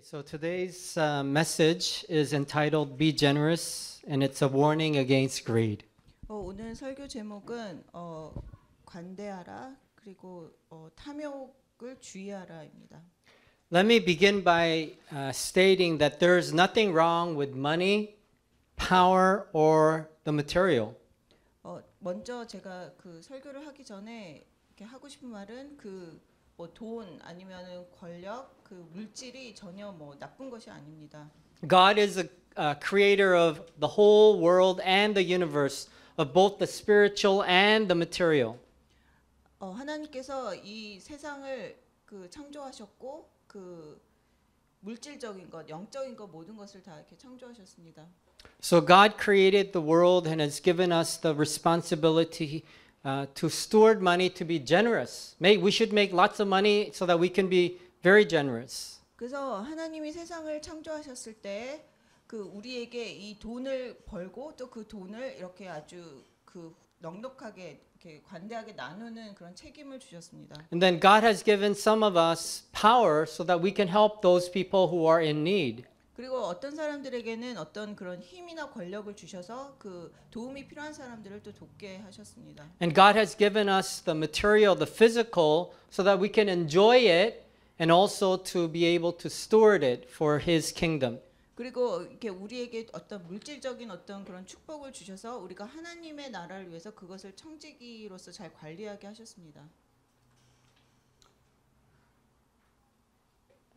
So today's message is entitled Be Generous, and it's a warning against greed. 오늘 설교 제목은 관대하라 그리고 탐욕을 주의하라입니다. Let me begin by stating that there is nothing wrong with money, power, or the material. 먼저 제가 그 설교를 하기 전에 이렇게 하고 싶은 말은 돈 아니면은 권력, 그 물질이 전혀 나쁜 것이 아닙니다. God is a creator of the whole world and the universe, of both the spiritual and the material. 하나님께서 이 세상을 창조하셨고 그 물질적인 것, 영적인 것 모든 것을 다 이렇게 창조하셨습니다. So God created the world and has given us the responsibility to steward money, to be generous. We should make lots of money so that we can be very generous. 그래서 하나님이 세상을 창조하셨을 때 우리에게 이 돈을 벌고 또 그 돈을 이렇게 아주 넉넉하게 이렇게 관대하게 나누는 그런 책임을 주셨습니다. And then God has given some of us power so that we can help those people who are in need. 그리고 어떤 사람들에게는 어떤 그런 힘이나 권력을 주셔서 그 도움이 필요한 사람들을 또 돕게 하셨습니다. And God has given us the material, the physical, so that we can enjoy it and also to be able to steward it for His kingdom. 그리고 이렇게 우리에게 어떤 물질적인 어떤 그런 축복을 주셔서 우리가 하나님의 나라를 위해서 그것을 청지기로서 잘 관리하게 하셨습니다.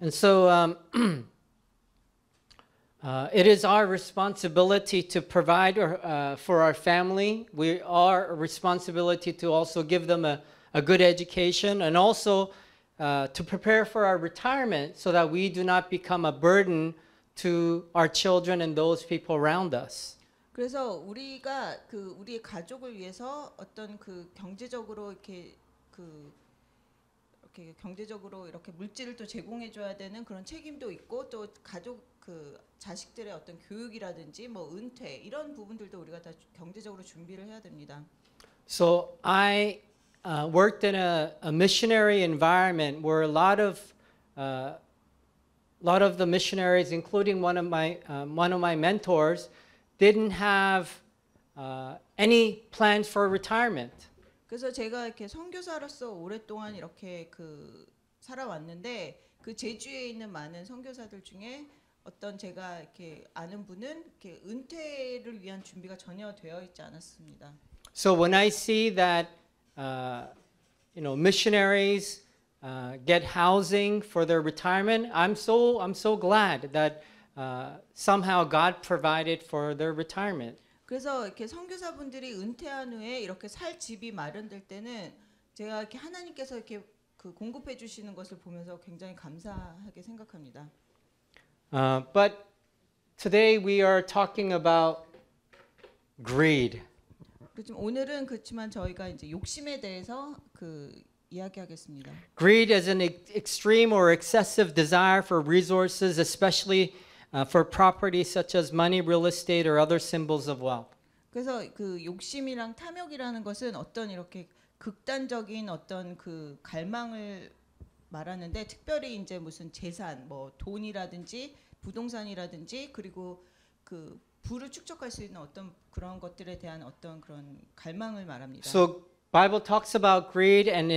And so it is our responsibility to provide for our family. We are a responsibility to also give them a good education and also to prepare for our retirement so that we do not become a burden to our children and those people around us. 그래서 우리가 우리의 가족을 위해서 어떤 경제적으로 이렇게 경제적으로 이렇게 물질을 또 제공해 줘야 되는 그런 책임도 있고 또 가족 자식들의 어떤 교육이라든지 은퇴 이런 부분들도 우리가 다 경제적으로 준비를 해야 됩니다. So I worked in a missionary environment where a lot of the missionaries, including one of my mentors, didn't have any plans for retirement. 그래서 제가 이렇게 선교사로서 오랫동안 이렇게 살아왔는데 그 제주에 있는 많은 선교사들 중에 어떤 제가 이렇게 아는 분은 이렇게 은퇴를 위한 준비가 전혀 되어 있지 않았습니다. So when I see that missionaries get housing for their retirement, I'm so glad that somehow God provided for their retirement. 그래서 이렇게 선교사분들이 은퇴한 후에 이렇게 살 집이 마련될 때는 제가 이렇게 하나님께서 이렇게 공급해 주시는 것을 보면서 굉장히 감사하게 생각합니다. But today we are talking about greed. 그렇지만 오늘은 그렇지만 저희가 이제 욕심에 대해서 이야기하겠습니다. Greed is an extreme or excessive desire for resources, especially for property such as money, real estate, or other symbols of wealth. 그래서 욕심이랑 탐욕이라는 것은 어떤 이렇게 극단적인 어떤 갈망을 말하는데 특별히 이제 무슨 재산, 돈이라든지 부동산이라든지 그리고 부를 축적할 수 있는 어떤 그런 것들에 대한 어떤 그런 갈망을 말합니다. So Bible talks about greed and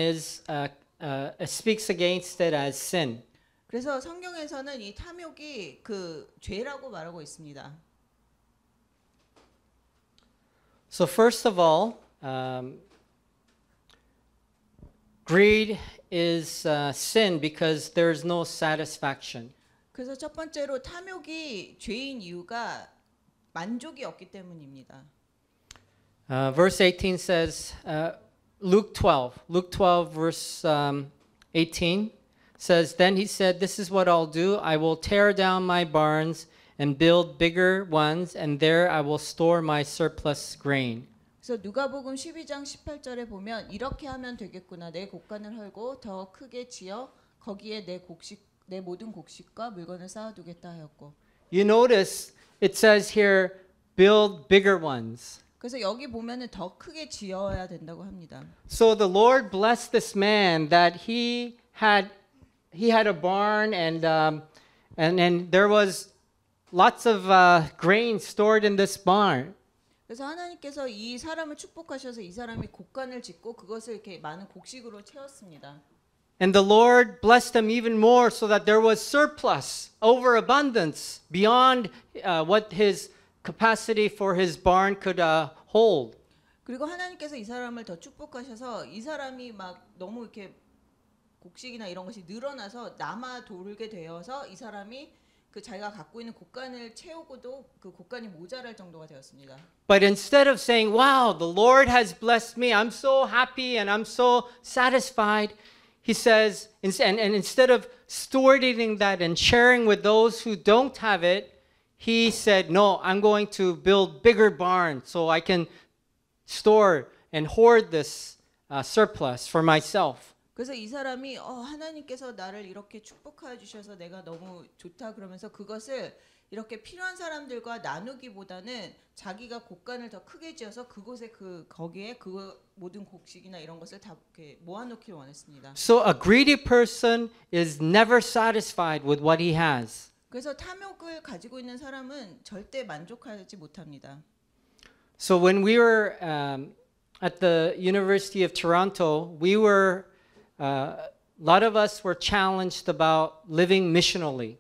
speaks against it as sin. 그래서 성경에서는 이 탐욕이 죄라고 말하고 있습니다. So first of all, greed is sin because there is no satisfaction. 그래서 첫 번째로 탐욕이 죄인 이유가 만족이 없기 때문입니다. Verse 18 says, Luke 12 verse 18 says, Then he said, This is what I'll do. I will tear down my barns and build bigger ones, and there I will store my surplus grain. 그래서 누가복음 12장 18절에 보면 이렇게 하면 되겠구나. 내 곡간을 헐고 더 크게 지어 거기에 내 모든 곡식과 물건을 쌓아두겠다 하였고. You notice it says here, build bigger ones. 그래서 여기 보면은 더 크게 지어야 된다고 합니다. So the Lord blessed this man that he had a barn and and there was lots of grain stored in this barn. 그래서 하나님께서 이 사람을 축복하셔서 이 사람이 곡간을 짓고 그것을 이렇게 많은 곡식으로 채웠습니다. And the Lord blessed him even more so that there was surplus, overabundance, beyond what his capacity for his barn could hold. 그리고 하나님께서 이 사람을 더 축복하셔서 이 사람이 막 너무 이렇게 곡식이나 이런 것이 늘어나서 남아 돌게 되어서 이 사람이 그 자기가 갖고 있는 곡간을 채우고도 그 곡간이 모자랄 정도가 되었습니다. But instead of saying, wow, the Lord has blessed me, I'm so happy and I'm so satisfied, he says, and instead of stewarding that and sharing with those who don't have it, he said, no, I'm going to build bigger barns so I can store and hoard this surplus for myself. 그래서 이 사람이 하나님께서 나를 이렇게 축복해 주셔서 내가 너무 좋다 그러면서 그것을 이렇게 필요한 사람들과 나누기보다는 자기가 곡간을 더 크게 지어서 그곳에 거기에 그 모든 곡식이나 이런 것을 다 이렇게 모아놓기를 원했습니다. So a greedy person is never satisfied with what he has. 그래서 탐욕을 가지고 있는 사람은 절대 만족하지 못합니다. So when we were at the University of Toronto, a lot of us were challenged about living missionally.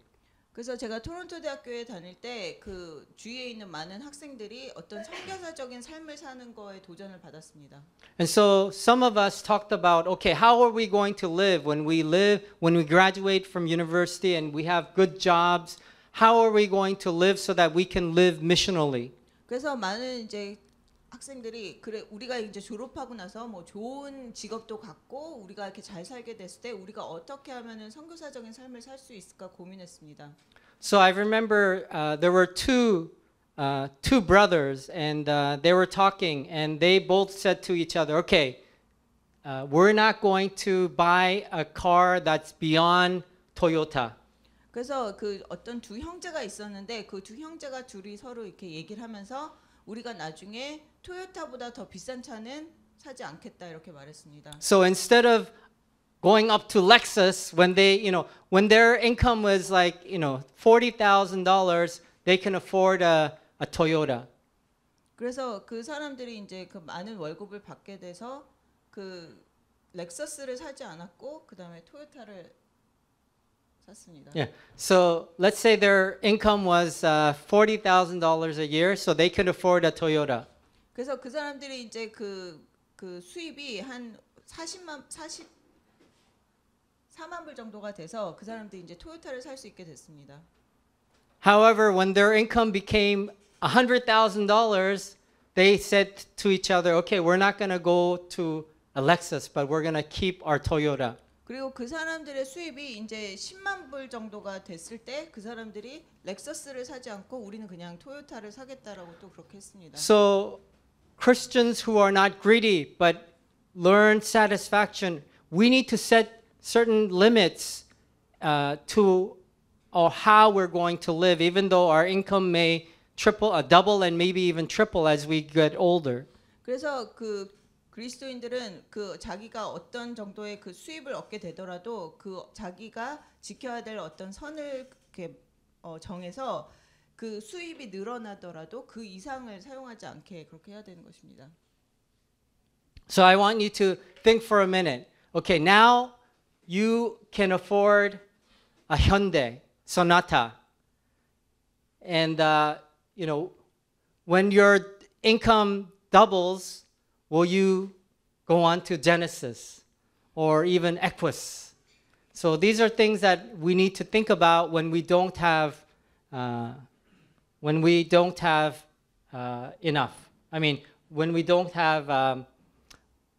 그래서 제가 토론토 대학교에 다닐 때 그 주위에 있는 많은 학생들이 어떤 선교사적인 삶을 사는 거에 도전을 받았습니다. And so some of us talked about, okay, how are we going to live when we graduate from university and we have good jobs? How are we going to live so that we can live missionally? 그래서 많은 이제 학생들이 그래 우리가 이제 졸업하고 나서 뭐 좋은 직업도 갖고 우리가 이렇게 잘 살게 됐을 때 우리가 어떻게 하면은 선교사적인 삶을 살 수 있을까 고민했습니다. So I remember there were two brothers and they were talking and they both said to each other, okay, we're not going to buy a car that's beyond Toyota. 그래서 그 어떤 두 형제가 있었는데 그 두 형제가 둘이 서로 이렇게 얘기를 하면서 우리가 나중에 토요타보다 더 비싼 차는 사지 않겠다 이렇게 말했습니다. So instead of going up to Lexus when when their income was like, $40,000, they can afford a Toyota. 그래서 그 사람들이 이제 그 많은 월급을 받게 돼서 그 렉서스를 사지 않았고 그다음에 토요타를 샀습니다. Yeah. So let's say their income was $40,000 a year, so they could afford a Toyota. 그래서 그 사람들이 이제 그 수입이 한 44만 불 정도가 돼서 그 사람들이 이제 토요타를 살 수 있게 됐습니다. However, when their income became $100,000, they said to each other, okay, we're not going to go to a Lexus, but we're going to keep our Toyota. 그리고 그 사람들의 수입이 이제 10만 불 정도가 됐을 때 그 사람들이 렉서스를 사지 않고 우리는 그냥 토요타를 사겠다라고 또 그렇게 했습니다. So Christians who are not greedy but learn satisfaction, we need to set certain limits to or how we're going to live, even though our income may double and maybe even triple as we get older. 그래서 그 그리스도인들은 그 자기가 어떤 정도의 그 수입을 얻게 되더라도 그 자기가 지켜야 될 어떤 선을 이렇게 정해서 그 수입이 늘어나더라도 그 이상을 사용하지 않게 그렇게 해야 되는 것입니다. So I want you to think for a minute. Okay, now you can afford a Hyundai Sonata. And when your income doubles, will you go on to Genesis or even Equus? So these are things that we need to think about when we don't have enough. I mean, when we don't have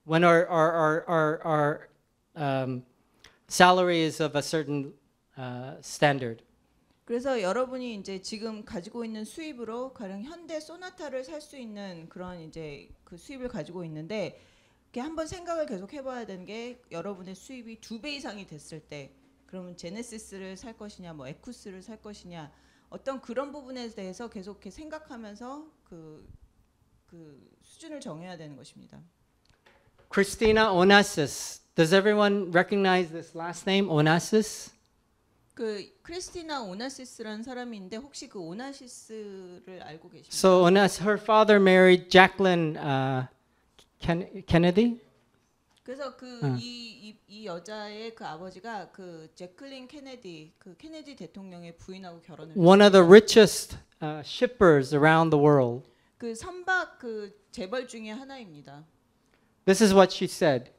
when our salary is of a certain standard. 그래서 여러분이 이제 지금 가지고 있는 수입으로 가령 현대 소나타를 살 수 있는 그런 이제 그 수입을 가지고 있는데 이렇게 한번 생각을 계속 해봐야 되는 게 여러분의 수입이 2배 이상이 됐을 때 그러면 제네시스를 살 것이냐 뭐 에쿠스를 살 것이냐 어떤 그런 부분에 대해서 계속 이렇게 생각하면서 그 수준을 정해야 되는 것입니다. Christina Onassis. Does everyone recognize this last name, Onassis? 그 크리스티나 오나시스라는 사람이 있는데 혹시 그 오나시스를 알고 계십니까? So her father married Jacqueline Kennedy. 그래서 이 여자의 그 아버지가 그 제클린 케네디 그 케네디 대통령의 부인하고 결혼을 One of the 했습니다. richest shippers around the world. 그 선박 그 재벌 중에 하나입니다. This is what she said.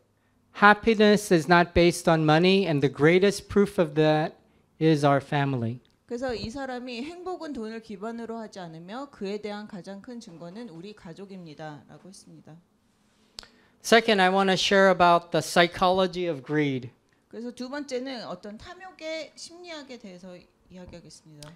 Happiness is not based on money, and the greatest proof of that is our family. 그래서 이 사람이 행복은 돈을 기반으로 하지 않으며 그에 대한 가장 큰 증거는 우리 가족입니다라고 했습니다. Second, I want to share about the psychology of greed. 그래서 두 번째는 어떤 탐욕의 심리학에 대해서 이야기하겠습니다.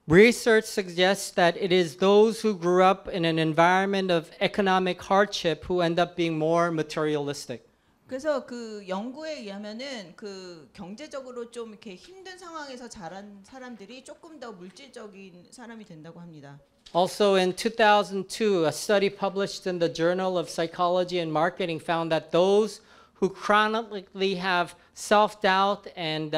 Research suggests that it is those who grew up in an environment of economic hardship who end up being more materialistic. 그래서 그 연구에 의하면은 그 경제적으로 좀 이렇게 힘든 상황에서 자란 사람들이 조금 더 물질적인 사람이 된다고 합니다. Also in 2002, a study published in the Journal of Psychology and Marketing found that those who chronically have self-doubt and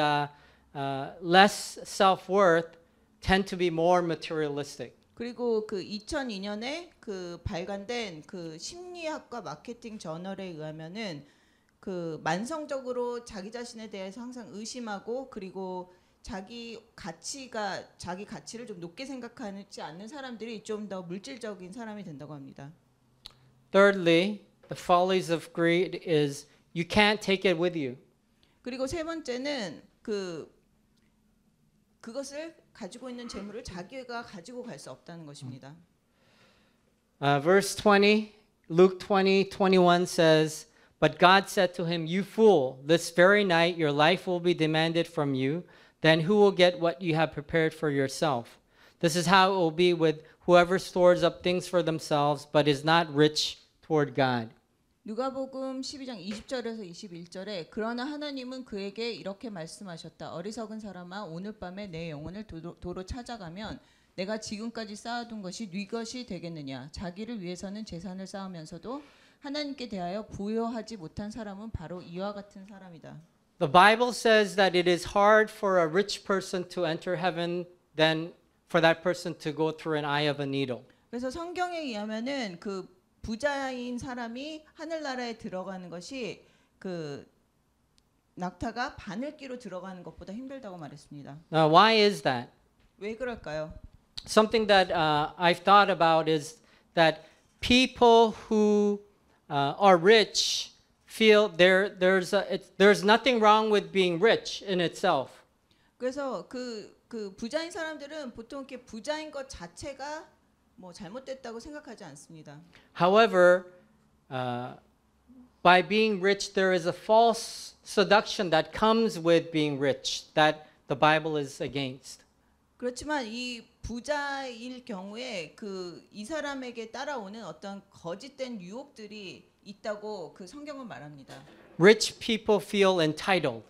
less self-worth tend to be more materialistic. 그리고 그 2002년에 그 발간된 그 심리학과 마케팅 저널에 의하면은 그 만성적으로 자기 자신에 대해서 항상 의심하고 그리고 자기 가치를 좀 높게 생각하지 않는 사람들이 좀 더 물질적인 사람이 된다고 합니다. Thirdly, the follies of greed is you can't take it with you. 그리고 세 번째는 그것을 가지고 있는 재물을 자기가 가지고 갈 수 없다는 것입니다. Verse 20, Luke 20:21 says, But God said to him, You fool, this very night your life will be demanded from you. Then who will get what you have prepared for yourself? This is how it will be with whoever stores up things for themselves, but is not rich toward God. 누가복음 12장 20절에서 21절에 그러나 하나님은 그에게 이렇게 말씀하셨다. 어리석은 사람아 오늘 밤에 내 영혼을 도로 찾아가면 내가 지금까지 쌓아둔 것이 네 것이 되겠느냐. 자기를 위해서는 재산을 쌓으면서도 하나님께 대하여 부여하지 못한 사람은 바로 이와 같은 사람이다. The Bible says that it is hard for a rich person to enter heaven than for that person to go through an eye of a needle. 그래서 성경에 의하면은 그 부자인 사람이 하늘나라에 들어가는 것이 그 낙타가 바늘기로 들어가는 것보다 힘들다고 말했습니다. Why is that? 왜 그럴까요? Something that I've thought about is that people who are rich feel there's nothing wrong with being rich in itself. 그래서 그 부자인 사람들은 보통 이렇게 부자인 것 자체가 뭐 잘못됐다고 생각하지 않습니다. However, by being rich, there is a false seduction that comes with being rich that the Bible is against. 그렇지만 이 부자일 경우에 이 사람에게 따라오는 어떤 거짓된 유혹들이 있다고 그 성경은 말합니다. Rich people feel entitled.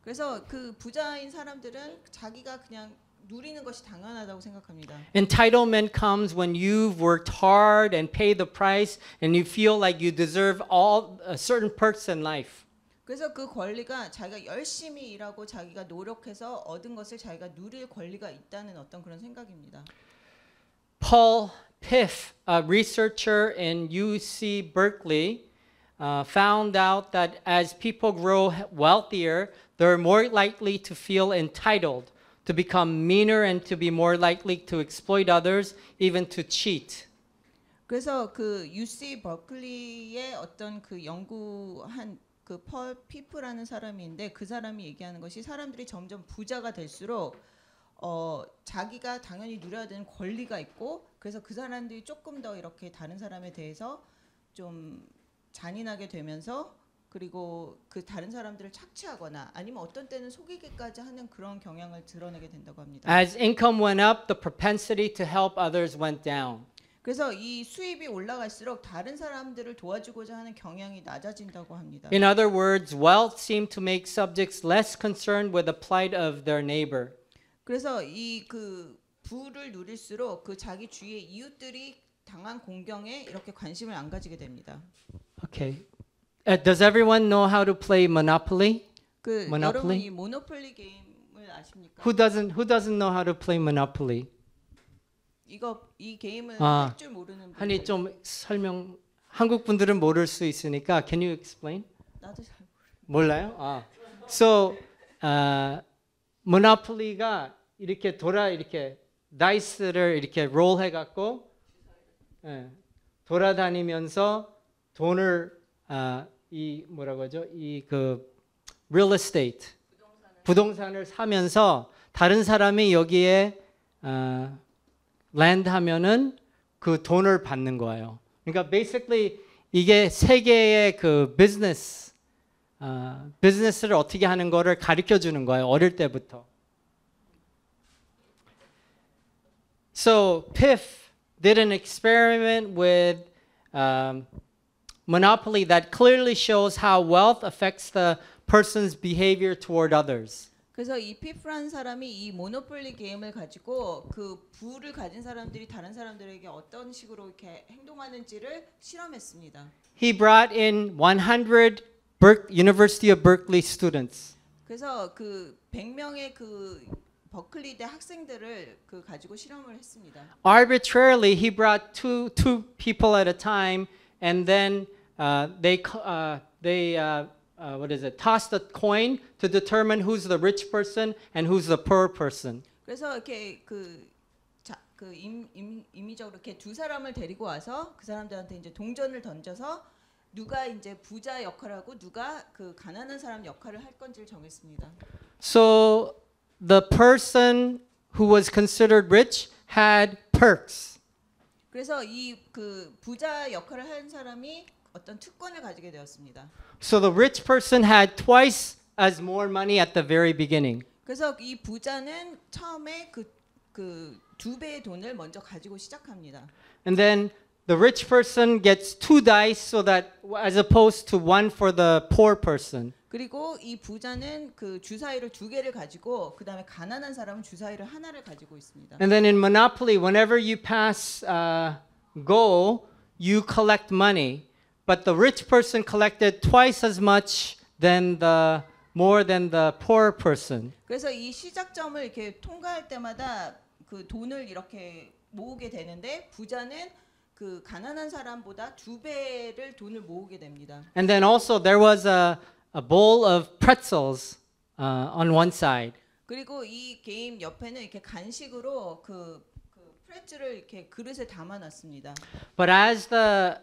그래서 그 부자인 사람들은 자기가 그냥 누리는 것이 당연하다고 생각합니다. Entitlement comes when you've worked hard and paid the price and you feel like you deserve all certain perks in life. 그래서 그 권리가 자기가 열심히 일하고 자기가 노력해서 얻은 것을 자기가 누릴 권리가 있다는 어떤 그런 생각입니다. Paul Piff, a researcher in UC Berkeley, found out that as people grow wealthier, they're more likely to feel entitled, to become meaner, and to be more likely to exploit others, even to cheat. 그래서 그 UC 버클리의 어떤 그 연구한 그 펄 피프라는 사람인데 그 사람이 얘기하는 것이 사람들이 점점 부자가 될수록 자기가 당연히 누려야 되는 권리가 있고 그래서 그 사람들이 조금 더 이렇게 다른 사람에 대해서 좀 잔인하게 되면서 그리고 그 다른 사람들을 착취하거나 아니면 어떤 때는 속이기까지 하는 그런 경향을 드러내게 된다고 합니다. As income went up, the propensity to help others went down. 그래서 이 수입이 올라갈수록 다른 사람들을 도와주고자 하는 경향이 낮아진다고 합니다. In other words, wealth seemed to make subjects less concerned with the plight of their neighbor. 그래서 이 그 부를 누릴수록 그 자기 주위의 이웃들이 당한 공경에 이렇게 관심을 안 가지게 됩니다. Okay. Does everyone know how to play Monopoly? 그 Monopoly? 여러분 이 모노폴리 게임을 게임을 아십니까? Who doesn't know how to play Monopoly? 이 게임을 아, 할 줄 모르는 한이 분들. 좀 설명. 한국 분들은 모를 수 있으니까 can you explain? 나도 잘 몰라요? 아. So Monopoly가 이렇게 이렇게 다이스를 이렇게 롤 해갖고 돌아다니면서 돈을 이 뭐라고 하죠? 이 그 real estate 부동산을 사면서 다른 사람이 여기에 랜드 하면은 그 돈을 받는 거예요. 그러니까 basically 이게 세계의 그 비즈니스를 어떻게 하는 거를 가르쳐 주는 거예요. 어릴 때부터. So Piff did an experiment with Monopoly that clearly shows how wealth affects the person's behavior toward others. 그래서 이 피프라는 사람이 이 모노폴리 게임을 가지고 그 부를 가진 사람들이 다른 사람들에게 어떤 식으로 이렇게 행동하는지를 실험했습니다. He brought in 100 University of Berkeley students. 그래서 그 100명의 그 버클리대 학생들을 그 가지고 실험을 했습니다. Arbitrarily, he brought two people at a time, and then they tossed a coin to determine who's the rich person and who's the poor person. 그래서 이렇게 임의적으로 이렇게 두 사람을 데리고 와서 그 사람들한테 이제 동전을 던져서 누가 이제 부자 역할을 하고 누가 그 가난한 사람 역할을 할 건지를 정했습니다. So the person who was considered rich had perks. 그래서 이 그 부자 역할을 한 사람이 어떤 특권을 가지게 되었습니다. So the rich person had twice as more money at the very beginning. 그래서 이 부자는 처음에 그 두 배의 돈을 먼저 가지고 시작합니다. And then the rich person gets 2 dice so that as opposed to 1 for the poor person. 그리고 이 부자는 그 주사위를 2개를 가지고 그다음에 가난한 사람은 주사위를 하나를 가지고 있습니다. And then in Monopoly, whenever you pass go, you collect money. But the rich person collected twice as much than more than the poor person. 그래서 이 시작점을 이렇게 통과할 때마다 그 돈을 이렇게 모으게 되는데 부자는 그 가난한 사람보다 2배를 돈을 모으게 됩니다. And then also there was a bowl of pretzels on one side. 그리고 이 게임 옆에는 이렇게 간식으로 그 프레츠를 이렇게 그릇에 담아놨습니다. But as the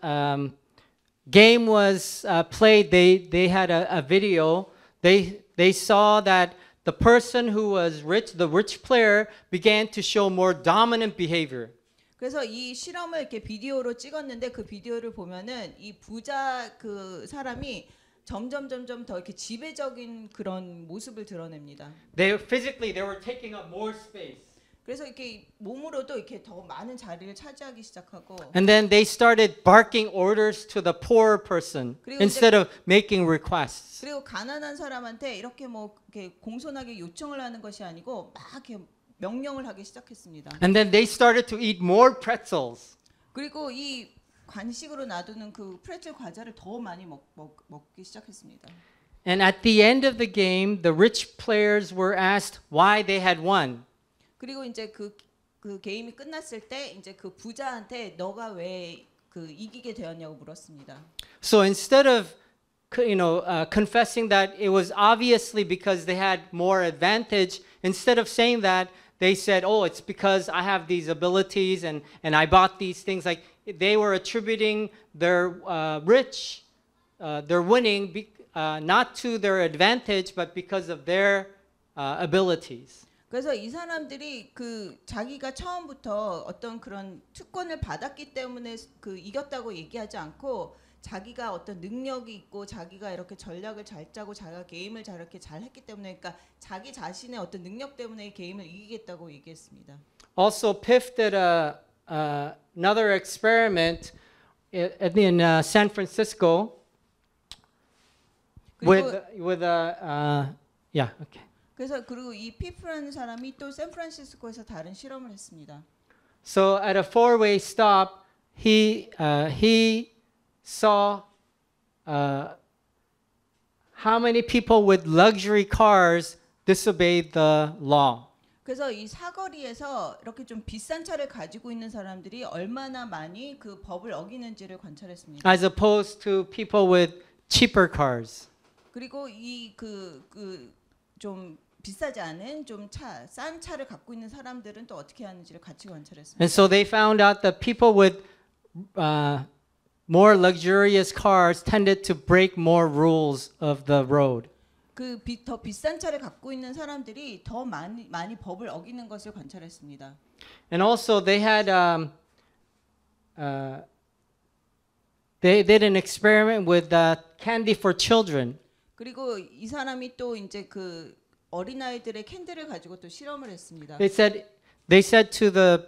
game was played, they had a video. They saw that the person who was rich, the rich player, began to show more dominant behavior. 그래서 이 실험을 이렇게 비디오로 찍었는데 그 비디오를 보면은 이 부자 그 사람이 점점 더 이렇게 지배적인 그런 모습을 드러냅니다. They were taking up more space. 그래서 이렇게 몸으로도 이렇게 더 많은 자리를 차지하기 시작하고. And then they started barking orders to the poor person 그리고 instead of making requests. 그리고 가난한 사람한테 이렇게 뭐 이렇게 공손하게 요청을 하는 것이 아니고 막 이렇게 명령을 하기 시작했습니다. And then they started to eat more pretzels. 그리고 이 간식으로 놔두는 그 프레첼 과자를 더 많이 먹기 시작했습니다. And at the end of the game, the rich players were asked why they had won. 그리고 이제 그 게임이 끝났을 때 이제 그 부자한테 너가 왜 그 이기게 되었냐고 물었습니다. So instead of confessing that it was obviously because they had more advantage, instead of saying that, they said, "Oh, it's because I have these abilities and I bought these things." Like they were attributing their their winning not to their advantage, but because of their abilities. 그래서 이 사람들이 그 자기가 처음부터 어떤 그런 특권을 받았기 때문에 그 이겼다고 얘기하지 않고 자기가 어떤 능력이 있고 자기가 이렇게 전략을 잘 짜고 자기가 게임을 이렇게 잘 했기 때문에 그러니까 자기 자신의 어떤 능력 때문에 이 게임을 이기겠다고 얘기했습니다. Also, Piff did another experiment in San Francisco with yeah, okay. 그래서 그리고 이 피프라는 사람이 또 샌프란시스코에서 다른 실험을 했습니다. So at a four-way stop, he saw how many people with luxury cars disobeyed the law. 그래서 이 사거리에서 이렇게 좀 비싼 차를 가지고 있는 사람들이 얼마나 많이 그 법을 어기는지를 관찰했습니다. as opposed to people with cheaper cars. 그리고 이 좀 비싸지 않은 좀 싼 차를 갖고 있는 사람들은 또 어떻게 하는지를 같이 관찰했습니다. And so they found out that people with more luxurious cars tended to break more rules of the road. 더 비싼 차를 갖고 있는 사람들이 더 많이 법을 어기는 것을 관찰했습니다. And also they had they did an experiment with candy for children. 그리고 이 사람이 또 이제 그 어린아이들의 캔들을 가지고 또 실험을 했습니다. They said to the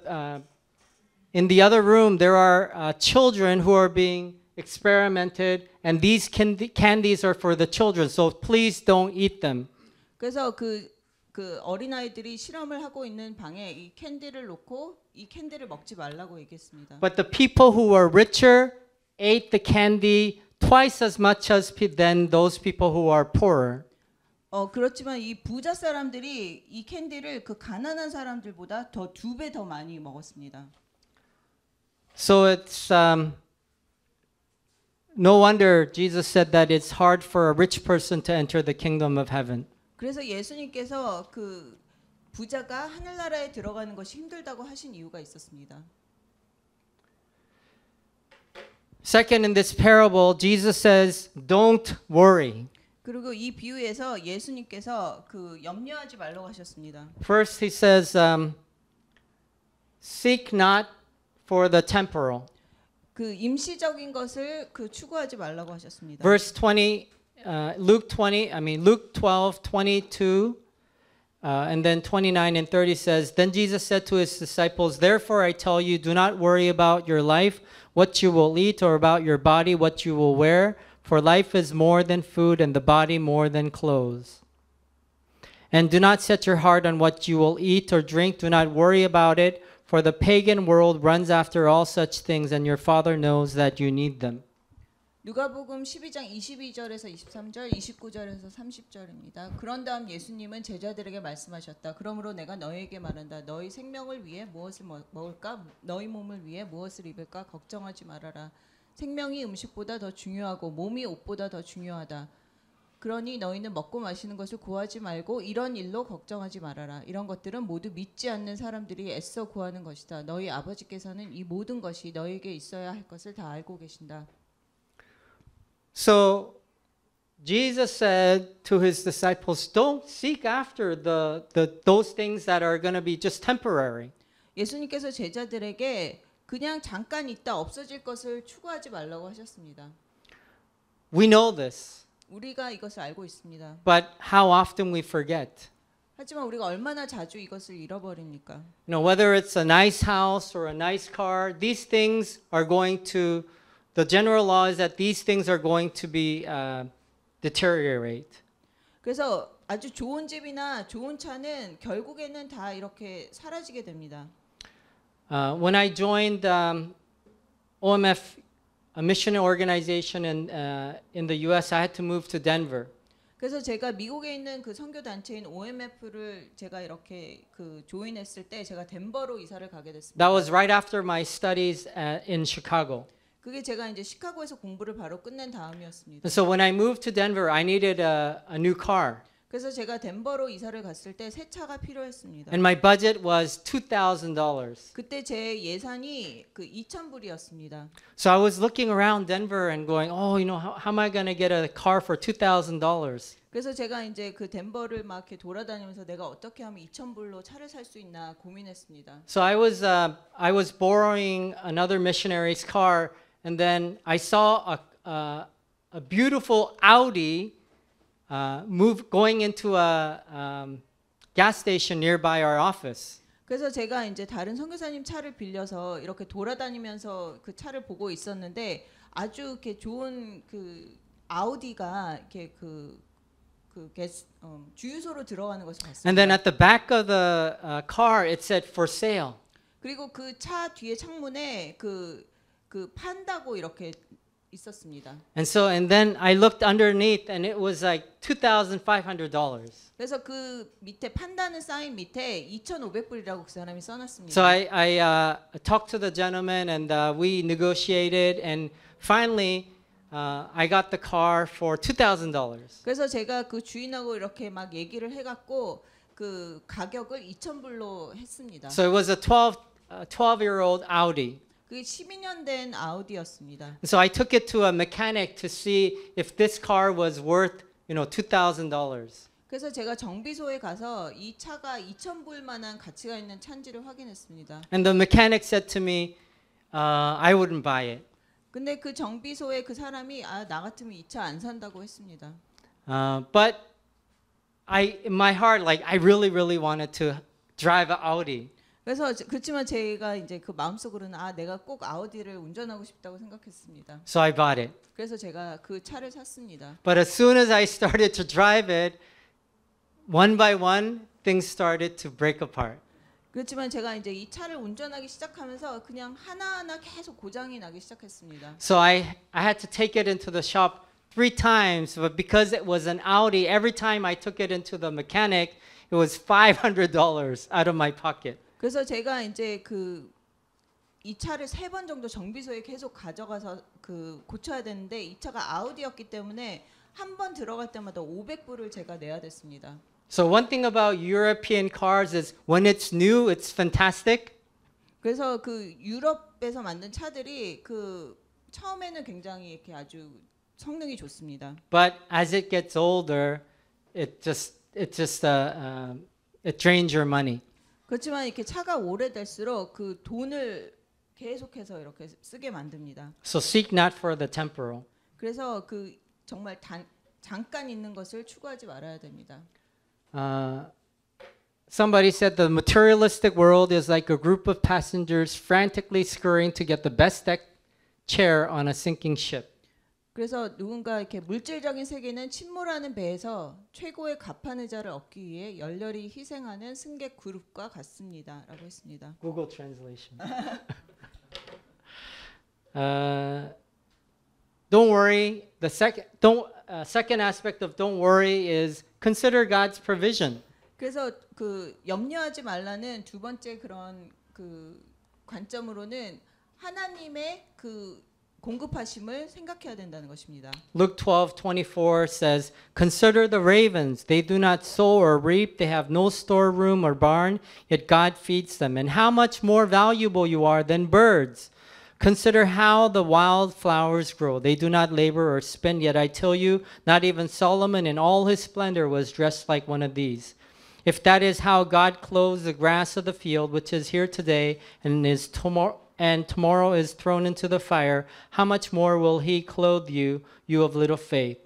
in the other room there are children who are being experimented, and these candies are for the children. So please don't eat them. 그래서 그 어린아이들이 실험을 하고 있는 방에 이 캔디를 놓고 이 캔디를 먹지 말라고 얘기했습니다. But the people who were richer ate the candy twice as much as than those people who are poorer. 그렇지만 이 부자 사람들이 이 캔디를 그 가난한 사람들보다 더 2배 더 많이 먹었습니다. So it's no wonder Jesus said that it's hard for a rich person to enter the kingdom of heaven. 그래서 예수님께서 그 부자가 하늘나라에 들어가는 것이 힘들다고 하신 이유가 있었습니다. Second, in this parable, Jesus says, "Don't worry." 그리고 이 비유에서 예수님께서 그 염려하지 말라고 하셨습니다. First, he says, "Seek not for the temporal." 그 임시적인 것을 그 추구하지 말라고 하셨습니다. Verse 20, Luke 12:22, and then 29 and 30 says, "Then Jesus said to his disciples, Therefore I tell you, do not worry about your life, what you will eat, or about your body, what you will wear. For life is more than food, and the body more than clothes. And do not set your heart on what you will eat or drink. Do not worry about it, for the pagan world runs after all such things, and your Father knows that you need them." 누가복음 12장 22절에서 23절, 29절에서 30절입니다. 그런 다음 예수님은 제자들에게 말씀하셨다. 그러므로 내가 너희에게 말한다. 너희 생명을 위해 무엇을 먹을까? 너희 몸을 위해 무엇을 입을까? 걱정하지 말아라. 생명이 음식보다 더 중요하고 몸이 옷보다 더 중요하다. 그러니 너희는 먹고 마시는 것을 구하지 말고 이런 일로 걱정하지 말아라. 이런 것들은 모두 믿지 않는 사람들이 애써 구하는 것이다. 너희 아버지께서는 이 모든 것이 너희에게 있어야 할 것을 다 알고 계신다. So Jesus said to his disciples, "Don't seek after those things that are going to be just temporary." 예수님께서 제자들에게 그냥 잠깐 있다 없어질 것을 추구하지 말라고 하셨습니다. We know this, 우리가 이것을 알고 있습니다. but how often we forget. 하지만 우리가 얼마나 자주 이것을 잃어버립니까? Whether it's a nice house or a nice car, these things are going to, the general law is that these things are going to be deteriorate. 그래서 아주 좋은 집이나 좋은 차는 결국에는 다 이렇게 사라지게 됩니다. When I joined OMF, a mission organization in the U.S., I had to move to Denver. 그래서 제가 미국에 있는 그 선교 단체인 OMF를 제가 이렇게 그 조인했을 때 제가 덴버로 이사를 가게 됐습니다. That was right after my studies in Chicago. 그게 제가 이제 시카고에서 공부를 바로 끝낸 다음이었습니다. And so when I moved to Denver, I needed a new car. 그래서 제가 덴버로 이사를 갔을 때 새 차가 필요했습니다. And my budget was $2,000. 그때 제 예산이 그 2,000불이었습니다. So I was looking around Denver and going, how am I going to get a car for $2,000? 그래서 제가 이제 그 덴버를 막 이렇게 돌아다니면서 내가 어떻게 하면 2,000불로 차를 살 수 있나 고민했습니다. So I was borrowing another missionary's car, and then I saw a beautiful Audi going into a gas station nearby our office. 그래서 제가 이제 다른 선교사님 차를 빌려서 이렇게 돌아다니면서 그 차를 보고 있었는데 아주 이렇게 좋은 그 아우디가 이렇게 주유소로 들어가는 것을 봤습니다. And then at the back of the car, it said "for sale." 그리고 그 차 뒤에 창문에 그 판다고 이렇게 있었습니다. And then I looked underneath and it was like $2,500. 그래서 그 밑에 판다는 사인 밑에 2,500불이라고 그 사람이 써놨습니다. So I talked to the gentleman and we negotiated and finally I got the car for $2,000. 그래서 제가 그 주인하고 이렇게 막 얘기를 해갖고 그 가격을 2,000불로 했습니다. So it was a 12-year-old Audi. 그게 12년 된 아우디였습니다. So I took it to a mechanic to see if this car was worth, $2,000. 그래서 제가 정비소에 가서 이 차가 2,000불만한 가치가 있는 차인지를 확인했습니다. And the mechanic said to me, I wouldn't buy it. 근데 그 정비소에 그 사람이 나 같으면 이 차 안 산다고 했습니다. But in my heart, like I really wanted to drive an Audi. 그래서 그렇지만 제가 이제 그 마음속으로는 내가 꼭 아우디를 운전하고 싶다고 생각했습니다. So I bought it. 그래서 제가 그 차를 샀습니다. But as soon as I started to drive it, one by one, things started to break apart. 그렇지만 제가 이제 이 차를 운전하기 시작하면서 그냥 하나하나 계속 고장이 나기 시작했습니다. So I had to take it into the shop 3 times, but because it was an Audi, every time I took it into the mechanic, it was $500 out of my pocket. 그래서 제가 이제 이 차를 3번 정도 정비소에 계속 가져가서 고쳐야 되는데 이 차가 아우디였기 때문에 한 번 들어갈 때마다 500불을 제가 내야 됐습니다. So one thing about European cars is when it's new, it's fantastic. 그래서 그 유럽에서 만든 차들이 처음에는 굉장히 이렇게 아주 성능이 좋습니다. But as it gets older, it drains your money. 그렇지만 이렇게 차가 오래될수록 그 돈을 계속해서 이렇게 쓰게 만듭니다. So seek not for the temporal. 그래서 정말 잠깐 있는 것을 추구하지 말아야 됩니다. Somebody said the materialistic world is like a group of passengers frantically scurrying to get the best deck chair on a sinking ship. 그래서 누군가 이렇게 물질적인 세계는 침몰하는 배에서 최고의 갑판 의자를 얻기 위해 열렬히 희생하는 승객 그룹과 같습니다라고 했습니다. Google Translation. Don't worry. The second aspect of don't worry is consider God's provision. 그래서 염려하지 말라는 두 번째 그런 관점으로는 하나님의 공급하심을 생각해야 된다는 것입니다. Luke 12:24 says, "Consider the ravens. They do not sow or reap. They have no storeroom or barn, yet God feeds them. And how much more valuable you are than birds. Consider how the wild flowers grow. They do not labor or spin, yet I tell you, not even Solomon in all his splendor was dressed like one of these. If that is how God clothes the grass of the field, which is here today and tomorrow is thrown into the fire, how much more will he clothe you, you of little faith?"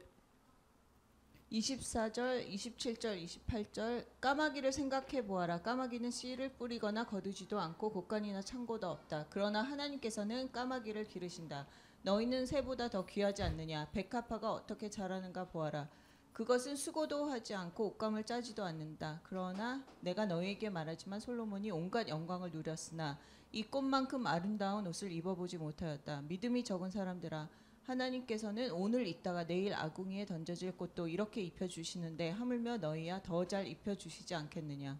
24절, 27절, 28절 까마귀를 생각해 보아라. 까마귀는 씨를 뿌리거나 거두지도 않고 곡간이나 창고도 없다. 그러나 하나님께서는 까마귀를 기르신다. 너희는 새보다 더 귀하지 않느냐. 백합화가 어떻게 자라는가 보아라. 그것은 수고도 하지 않고 옷감을 짜지도 않는다. 그러나 내가 너희에게 말하지만 솔로몬이 온갖 영광을 누렸으나 이 꽃만큼 아름다운 옷을 입어보지 못하였다. 믿음이 적은 사람들아, 하나님께서는 오늘 있다가 내일 아궁이에 던져질 꽃도 이렇게 입혀주시는데 하물며 너희야 더 잘 입혀주시지 않겠느냐.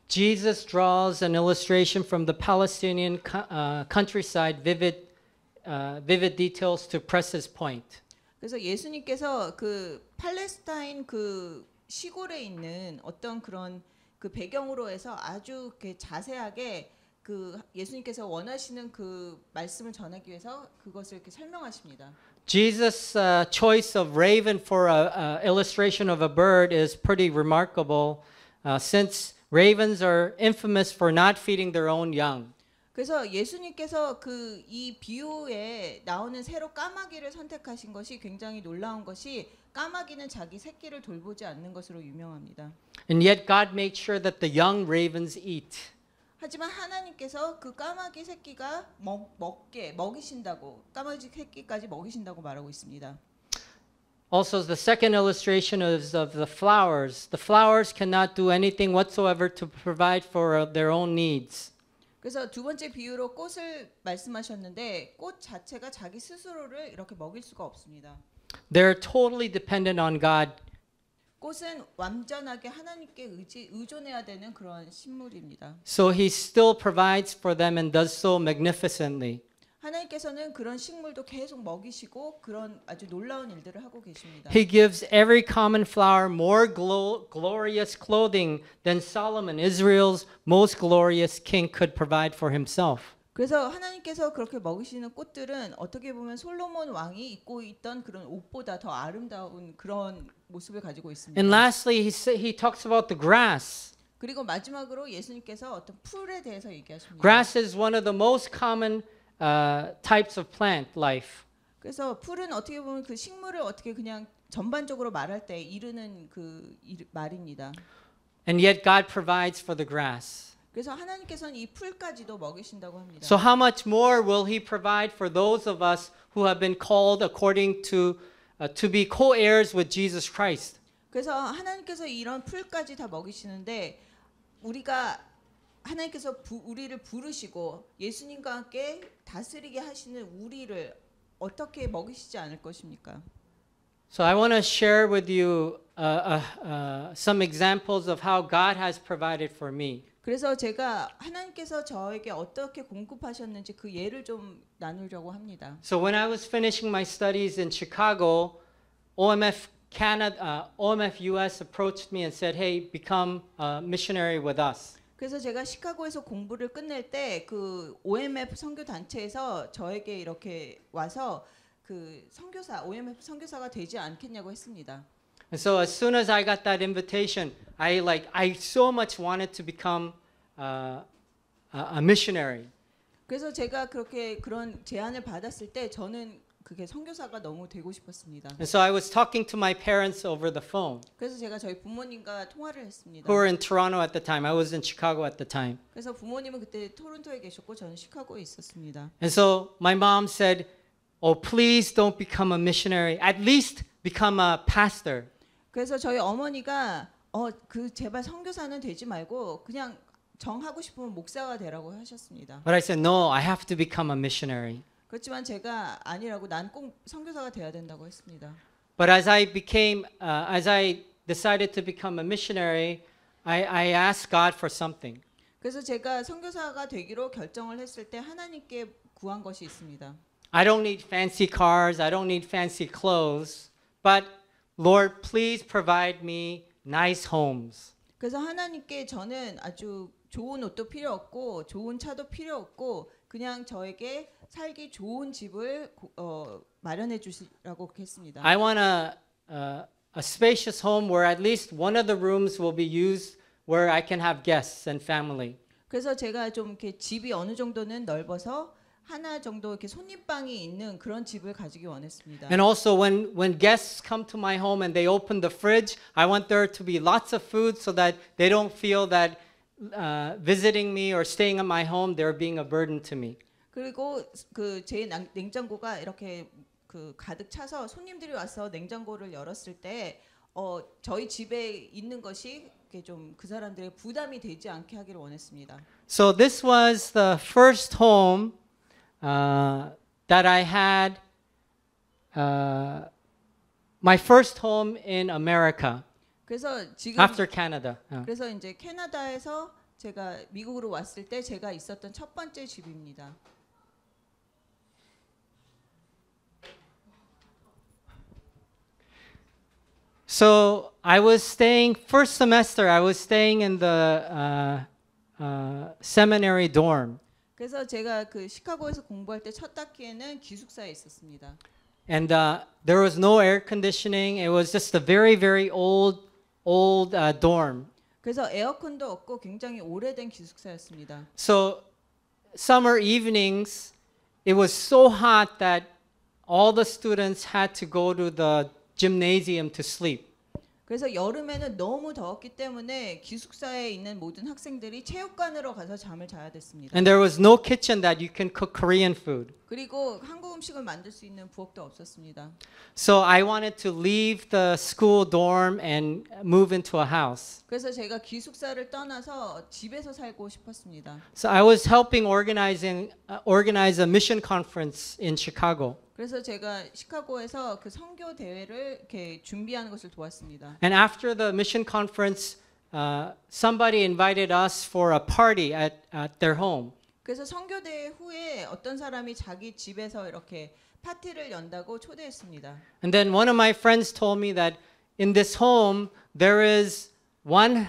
Jesus draws an illustration from the Palestinian countryside, vivid details to press his point. 그래서 예수님께서 팔레스타인 시골에 있는 어떤 그런 배경으로 해서 아주 자세하게 예수님께서 원하시는 말씀을 전하기 위해서 그것을 이렇게 설명하십니다. Jesus' choice of raven for an illustration of a bird is pretty remarkable, since ravens are infamous for not feeding their own young. 그래서 예수님께서 이 비유에 나오는 새로 까마귀를 선택하신 것이 굉장히 놀라운 것이 까마귀는 자기 새끼를 돌보지 않는 것으로 유명합니다. And yet God made sure that the young ravens eat. 하지만 하나님께서 까마귀 새끼가 먹이신다고, 까마귀 새끼까지 먹이신다고 말하고 있습니다. Also, the second illustration is of the flowers. The flowers cannot do anything whatsoever to provide for their own needs. 그래서 두 번째 비유로 꽃을 말씀하셨는데 꽃 자체가 자기 스스로를 이렇게 먹일 수가 없습니다. They're totally dependent on God. 꽃은 완전하게 하나님께 의존해야 되는 그런 식물입니다. So he still provides for them and does so magnificently. 하나님께서는 그런 식물도 계속 먹이시고 그런 아주 놀라운 일들을 하고 계십니다. He gives every common flower more glorious clothing than Solomon, Israel's most glorious king, could provide for himself. 그래서 하나님께서 그렇게 먹이시는 꽃들은 어떻게 보면 솔로몬 왕이 입고 있던 그런 옷보다 더 아름다운 그런 모습을 가지고 있습니다. And lastly, he talks about the grass. 그리고 마지막으로 예수님께서 어떤 풀에 대해서 얘기하십니다. Grass is one of the most common types of plant life. 그래서 풀은 어떻게 보면 그 식물을 어떻게 그냥 전반적으로 말할 때 이르는 그 말입니다. And yet God provides for the grass. 그래서 하나님께서는 이 풀까지도 먹이신다고 합니다. So how much more will he provide for those of us who have been called according to be co-heirs with Jesus Christ? 그래서 하나님께서 이런 풀까지 다 먹이시는데 우리가 하나님께서 우리를 부르시고 예수님과 함께 다스리게 하시는 우리를 어떻게 먹이시지 않을 것입니까? So I want to share with you some examples of how God has provided for me. 그래서 제가 하나님께서 저에게 어떻게 공급하셨는지 그 예를 좀 나누려고 합니다. So when I was finishing my studies in Chicago, OMF Canada, OMF US approached me and said, "Hey, become a missionary with us." 그래서 제가 시카고에서 공부를 끝낼 때 그 OMF 선교 단체에서 저에게 이렇게 와서 그 선교사 OMF 선교사가 되지 않겠냐고 했습니다. And so as soon as I got that invitation, I so much wanted to become a missionary. 그래서 제가 그렇게 그런 제안을 받았을 때 저는 그게 선교사가 너무 되고 싶었습니다. And so I was talking to my parents over the phone, 그래서 제가 저희 부모님과 통화를 했습니다. who were in Toronto at the time. I was in Chicago at the time. 그래서 부모님은 그때 토론토에 계셨고 저는 시카고에 있었습니다. And so my mom said, "Oh, please don't become a missionary. At least become a pastor." 그래서 저희 어머니가 그 제발 선교사는 되지 말고 그냥 정하고 싶으면 목사가 되라고 하셨습니다. But I said, "No, I have to become a missionary." 그렇지만 제가 아니라고 난 꼭 선교사가 돼야 된다고 했습니다. But as I decided to become a missionary, I asked God for something. 그래서 제가 선교사가 되기로 결정을 했을 때 하나님께 구한 것이 있습니다. I don't need fancy cars. I don't need fancy clothes. But Lord, please provide me nice homes. 그래서 하나님께 저는 아주 좋은 옷도 필요 없고 좋은 차도 필요 없고 그냥 저에게 살기 좋은 집을 마련해 주시라고 그렇게 했습니다. I want a spacious home where at least one of the rooms will be used where I can have guests and family. 그래서 제가 좀 이렇게 집이 어느 정도는 넓어서 하나 정도 이렇게 손님방이 있는 그런 집을 가지기 원했습니다. And also when guests come to my home and they open the fridge, I want there to be lots of food so that they don't feel that visiting me or staying in my home they're being a burden to me. 그리고 그 제 냉장고가 이렇게 그 가득 차서 손님들이 와서 냉장고를 열었을 때 저희 집에 있는 것이 좀 그 사람들의 부담이 되지 않게 하기를 원했습니다. So this was the first home that I had, my first home in America 그래서 지금 after Canada. 그래서 이제 캐나다에서 제가 미국으로 왔을 때 제가 있었던 첫 번째 집입니다. So I was staying first semester. I was staying in the seminary dorm. 그래서 제가 그 시카고에서 공부할 때 첫 학기에는 기숙사에 있었습니다. And there was no air conditioning. It was just a very, very old dorm. 그래서 에어컨도 없고 굉장히 오래된 기숙사였습니다. So summer evenings, it was so hot that all the students had to go to the gymnasium to sleep. 그래서 여름에는 너무 더웠기 때문에 기숙사에 있는 모든 학생들이 체육관으로 가서 잠을 자야 됐습니다. And there was no kitchen that you can cook Korean food. 그리고 한국 음식을 만들 수 있는 부엌도 없었습니다. So I wanted to leave the school dorm and move into a house. 그래서 제가 기숙사를 떠나서 집에서 살고 싶었습니다. So I was helping organize a mission conference in Chicago. 그래서 제가 시카고에서 그 선교 대회를 이렇게 준비하는 것을 도왔습니다. And after the mission conference, somebody invited us for a party at their home. 그래서 선교 대회 후에 어떤 사람이 자기 집에서 이렇게 파티를 연다고 초대했습니다. And then one of my friends told me that in this home there is one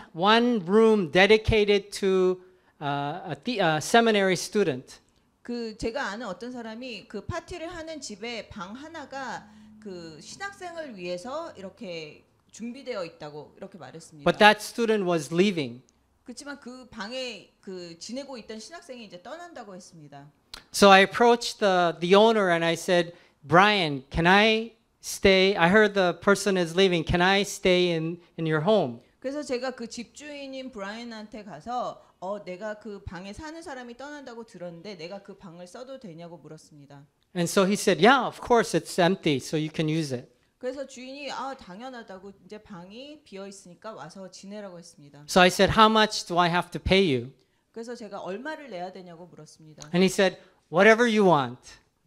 room dedicated to a seminary student. 그 제가 아는 어떤 사람이 그 파티를 하는 집에 방 하나가 그 신학생을 위해서 이렇게 준비되어 있다고 이렇게 말했습니다. But that student was leaving. 그렇지만 그 방에 그 지내고 있던 신학생이 이제 떠난다고 했습니다. So I approached the owner and I said, "Brian, can I stay? I heard the person is leaving. Can I stay in your home?" 그래서 제가 그 집주인인 브라이언한테 가서 내가 그 방에 사는 사람이 떠난다고 들었는데 내가 그 방을 써도 되냐고 물었습니다. And so he said, "Yeah, of course it's empty, so you can use it." 그래서 주인이 당연하다고 이제 방이 비어 있으니까 와서 지내라고 했습니다. So I said, "How much do I have to pay you?" 그래서 제가 얼마를 내야 되냐고 물었습니다. And he said, "Whatever you want."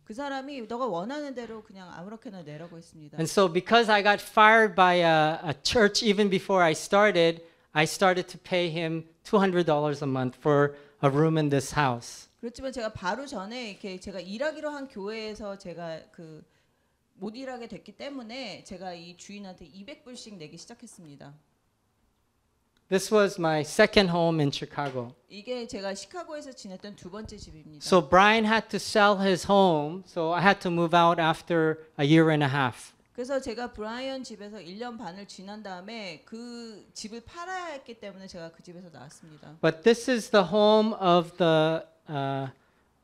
그 사람이 너가 원하는 대로 그냥 아무렇게나 내라고 했습니다. And so because I got fired by a church even before I started to pay him $200 a month for a room in this house. 그렇지만 제가 바로 전에 이렇게 제가 일하기로 한 교회에서 제가 그 못 일하게 됐기 때문에 제가 이 주인한테 200불씩 내기 시작했습니다. This was my second home in Chicago. 이게 제가 시카고에서 지냈던 두 번째 집입니다. So Brian had to sell his home, so I had to move out after a year and a half. 그래서 제가 브라이언 집에서 1년 반을 지난 다음에 그 집을 팔아야 했기 때문에 제가 그 집에서 나왔습니다. But this is the home of the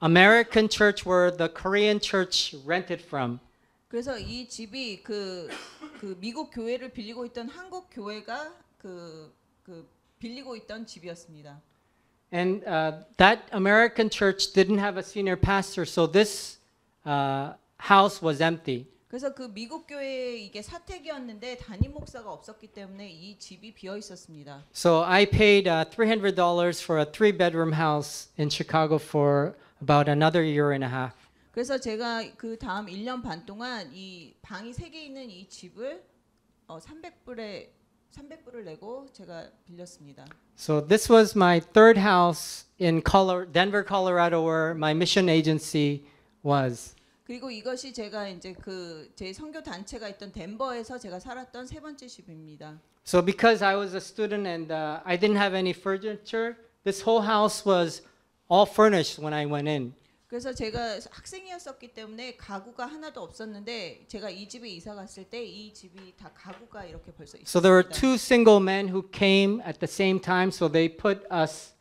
American church where the Korean church rented from. 그래서 이 집이 그 미국 교회를 빌리고 있던 한국 교회가 그 빌리고 있던 집이었습니다. And that American church didn't have a senior pastor, so this house was empty. 그래서 그 미국 교회에 이게 사택이었는데 담임 목사가 없었기 때문에 이 집이 비어 있었습니다. So I paid $300 for a 3-bedroom house in Chicago for about another year and a half. 그래서 제가 그 다음 1년 반 동안 이 방이 3개 있는 이 집을 300불을 내고 제가 빌렸습니다. So this was my third house in Denver, Colorado, where my mission agency was. 그리고 이것이 제가 이제 그 제 선교 단체가 있던 덴버에서 제가 살았던 세 번째 집입니다. So because I was a student and I didn't have any furniture, this whole house was all furnished when I went in. 그래서 제가 학생이었었기 때문에 가구가 하나도 없었는데 제가 이 집에 이사 갔을 때 이 집이 다 가구가 이렇게 벌써 있었습니다. So there were two single men who came at the same time, so they put us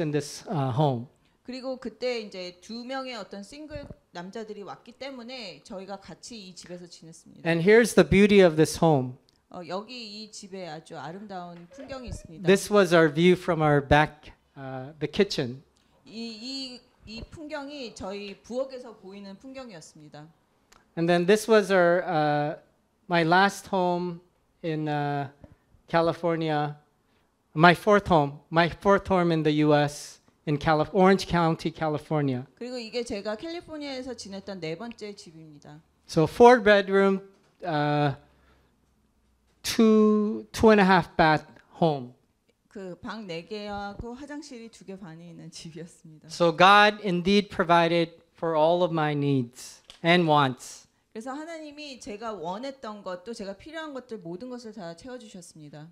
in this home. 그리고 그때 이제 두 명의 어떤 싱글 남자들이 왔기 때문에 저희가 같이 이 집에서 지냈습니다. And here's the beauty of this home. 여기 이 집에 아주 아름다운 풍경이 있습니다. This was our view from our back, the kitchen. 이 풍경이 저희 부엌에서 보이는 풍경이었습니다. And then this was my last home in California. My fourth home in the U.S. in Orange County, California. 그리고 이게 제가 캘리포니아에서 지냈던 네 번째 집입니다. So 4-bedroom, 2.5 bath home. 그 방 4개하고 화장실이 2개 반이 있는 집이었습니다. So God indeed provided for all of my needs and wants. 그래서 하나님이 제가 원했던 것도 제가 필요한 것들 모든 것을 다 채워 주셨습니다.